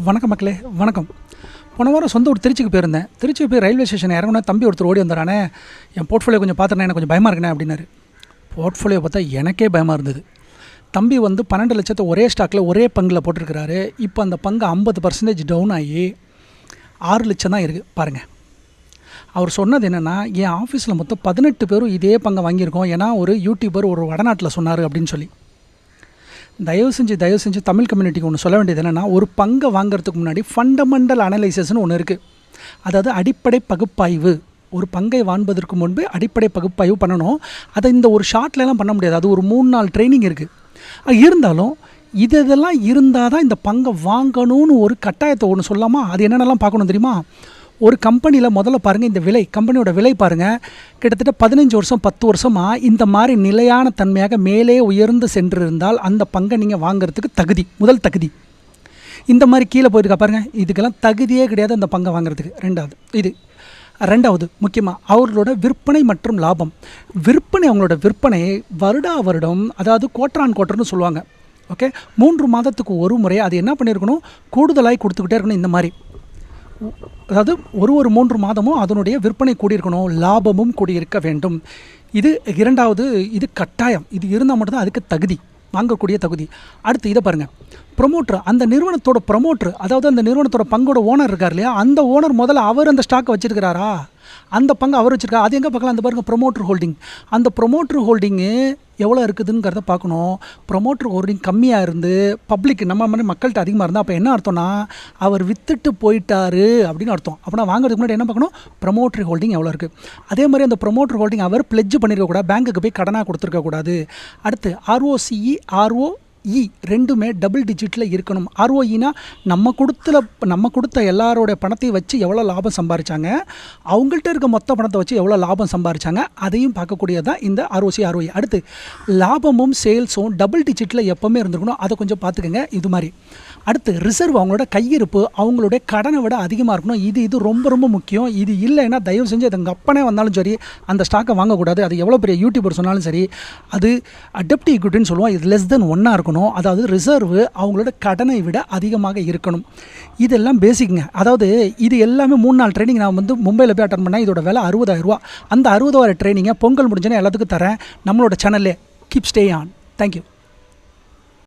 வணக்கம் மக்களே, வணக்கம். போன வாரம் சொந்த ஊர் திருச்சிக்கு போயிருந்தேன். திருச்சி போய் ரயில்வே ஸ்டேஷன் இறங்கினா தம்பி ஒருத்தர் ஓடி வந்தானே, என் போர்ட்ஃபோலியோ கொஞ்சம் பார்த்துட்டேன், எனக்கு கொஞ்சம் பயமாக இருக்கேன் அப்படின்னாரு. போர்ட்ஃபோலியோ பார்த்தா எனக்கே பயமாக இருந்தது. தம்பி 12 லட்சத்தை ஒரே ஸ்டாக்கில் ஒரே பங்கில் போட்டிருக்கிறாரு. இப்போ அந்த பங்கு 50% டவுன் ஆகி 6 லட்சம் தான் இருக்குது பாருங்கள். அவர் சொன்னது என்னென்னா, என் ஆஃபீஸில் மொத்தம் 18 பேரும் இதே பங்கை வாங்கியிருக்கோம், ஏன்னா ஒரு யூடியூபர் ஒரு வடநாட்டில் சொன்னார் அப்படின்னு சொல்லி. தயவு செஞ்சு தமிழ் கம்யூனிட்டிக்கு ஒன்று சொல்ல வேண்டியது என்னென்னா, ஒரு பங்கை வாங்கிறதுக்கு முன்னாடி ஃபண்டமெண்டல் அனலைசிஸ்னு ஒன்று இருக்குது. அதாவது அடிப்படை பகுப்பாய்வு. ஒரு பங்கை வாங்குவதற்கு முன்பு அடிப்படை பகுப்பாய்வு பண்ணணும். அதை இந்த ஒரு ஷார்ட்லலாம் பண்ண முடியாது. அது ஒரு 3 நாள் ட்ரைனிங் இருக்குது. இருந்தாலும் இதெல்லாம் இருந்தால் தான் இந்த பங்கை வாங்கணும்னு ஒரு கட்டாயத்தை ஒன்று சொல்லாமா? அது என்னென்னலாம் பார்க்கணும் தெரியுமா? ஒரு கம்பெனியில் முதல்ல பாருங்கள், இந்த விலை, கம்பெனியோட விலை பாருங்கள். கிட்டத்தட்ட 15 வருஷம் 10 வருஷமாக இந்த மாதிரி நிலையான தன்மையாக மேலே உயர்ந்து சென்றிருந்தால் அந்த பங்கை நீங்கள் வாங்கிறதுக்கு தகுதி, முதல் தகுதி. இந்த மாதிரி கீழே போயிருக்கா பாருங்கள், இதுக்கெல்லாம் தகுதியே கிடையாது அந்த பங்கை வாங்குறதுக்கு. ரெண்டாவது முக்கியமாக அவர்களோட விற்பனை மற்றும் லாபம். அவங்களோட விற்பனை வருடா வருடம், அதாவது குவார்டர்னு சொல்லுவாங்க. ஓகே, 3 மாதத்துக்கு ஒரு முறை அது என்ன பண்ணியிருக்கணும், கூடுதலாக கொடுத்துக்கிட்டே இருக்கணும். இந்த மாதிரி அதாவது ஒரு 3 மாதமும் அதனுடைய விற்பனை கூடியிருக்கணும், லாபமும் கூடியிருக்க வேண்டும். இது இரண்டாவது, இது கட்டாயம். இது இருந்தால் மட்டும்தான் அதுக்கு தகுதி, வாங்கக்கூடிய தகுதி. அடுத்து இதை பாருங்கள், ப்ரொமோட்டர், அந்த நிறுவனத்தோட ப்ரொமோட்டர், அதாவது அந்த நிறுவனத்தோட பங்கோட ஓனர் இருக்கார் இல்லையா, அந்த ஓனர் முதல்ல அவர் அந்த ஸ்டாக்கை வச்சுருக்கிறாரா, அந்த பங்கு அவர் வச்சுருக்கா, அது எங்கே பார்க்கலாம்? அந்த பாருங்கள், ப்ரொமோட்டர் ஹோல்டிங். அந்த ப்ரொமோட்டர் ஹோல்டிங்கு எவ்வளோ இருக்குதுங்கிறத பார்க்கணும். ப்ரொமோட்டர் ஹோல்டிங் கம்மியாக இருந்து பப்ளிக் நம்ம மாதிரி மக்கள்கிட்ட அதிகமாக இருந்தால் அப்போ என்ன அர்த்தம்னா, அவர் விற்றுட்டு போயிட்டாரு அப்படின்னு அர்த்தம். அப்படின்னா வாங்குறதுக்கு முன்னாடி என்ன பார்க்கணும், ப்ரொமோட்டர் ஹோல்டிங் எவ்வளோ இருக்குது. அதே மாதிரி அந்த ப்ரொமோட்டர் ஹோல்டிங் அவர் பிளெட்ஜ் பண்ணியிருக்கக்கூடாது, பேங்க்குக்கு போய் கடனாக கொடுத்துருக்கக்கூடாது. அடுத்து ROCE, ROE ரெண்டுமே டபுள் டிஜிட்டில் இருக்கணும். ROEனா நம்ம கொடுத்த எல்லாரோடைய பணத்தையும் வச்சு எவ்வளோ லாபம் சம்பாதிச்சாங்க, அவங்கள்ட்ட இருக்க மொத்த பணத்தை வச்சு எவ்வளோ லாபம் சம்பாதிச்சாங்க, அதையும் பார்க்கக்கூடியது தான் இந்த ROCE, ROE. அடுத்து லாபமும் சேல்ஸும் டபுள் டிஜிட்டில் எப்போவுமே இருந்திருக்கணும், அதை கொஞ்சம் பார்த்துக்கங்க. இது மாதிரி அடுத்து ரிசர்வ், அவங்களோட கையிருப்பு அவங்களுடைய கடனை விட அதிகமாக இருக்கணும். இது ரொம்ப ரொம்ப முக்கியம். இது இல்லைன்னா தயவு செஞ்சு அது அப்பனே வந்தாலும் சரி அந்த ஸ்டாக்கை வாங்கக்கூடாது. அது எவ்வளோ பெரிய யூடியூபர் சொன்னாலும் சரி, அது அடப்ட் ஈக்விட்டின்னு சொல்லுவோம். இது லெஸ் தென் 1 இருக்கணும். அதாவது ரிசர்வ் அவங்களோட கடனை விட அதிகமாக இருக்கணும். இதெல்லாம் பேசிக்குங்க. அதாவது இது எல்லாமே 3 நாள் ட்ரைனிங். நான் மும்பையில் போய் அட்டன் பண்ணேன். இதோட விலை 60,000 ரூபா. அந்த 60,000 ட்ரைனிங்கை பொங்கல் முடிஞ்சோன்னா எல்லாத்துக்கும் தரேன். நம்மளோட சேனல்லே. Keep stay on. தேங்க்யூ.